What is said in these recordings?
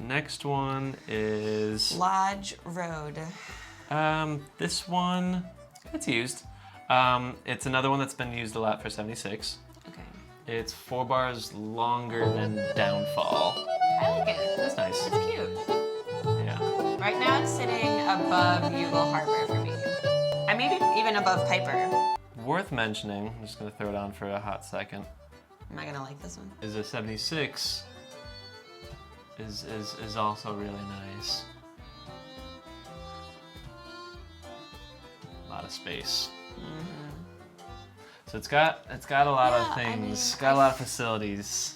next one is Lodge Road. this one, it's used. It's another one that's been used a lot for 76. Okay. It's 4 bars longer than Downfall. I like it. That's nice. It's cute. Yeah. Right now it's sitting above Bugle Harbor for me. And maybe even above Piper. Worth mentioning, I'm just gonna throw it on for a hot second, Am I gonna like this one? is a 76 is also really nice. A lot of space. So it's got a lot of things, got a lot of facilities.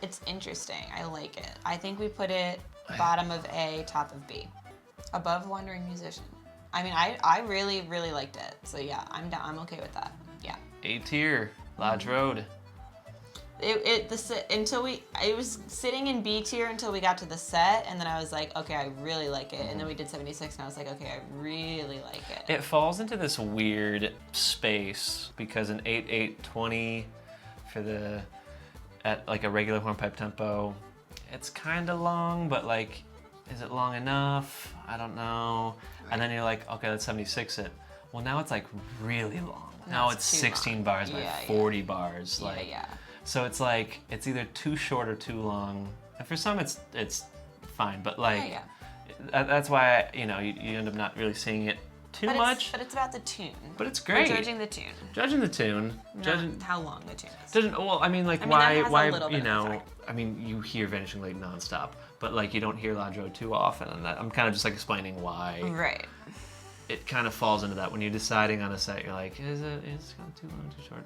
It's interesting. I like it. I think we put it bottom of A, top of B. Above Wandering Musician. I mean, I really, really liked it. So yeah, I'm down. I'm okay with that. Yeah. A tier, Lodge Road. It was sitting in B tier until we got to the set, and then I was like, okay, I really like it. And then we did 76, and I was like, okay, I really like it. It falls into this weird space because an 8/8/20 for at like a regular hornpipe tempo, it's kind of long, but like, is it long enough? I don't know. Right. And then you're like, okay, let's 76 it. Well, now it's like really long. Now it's 16 bars by 40 bars. Like, so it's like, it's either too short or too long. And for some, it's fine, but like, that's why, you end up not really seeing it too much. But it's about the tune. But it's great. We're judging the tune. Judging the tune. Not how long the tune is. Well, I mean, like, that has why, a little bit of effect. I mean, you hear Vanishing Late nonstop, but like, you don't hear Lodge Road too often, and I'm kind of just like explaining why. Right. It kind of falls into that when you're deciding on a set. You're like, is it gone too long, too short?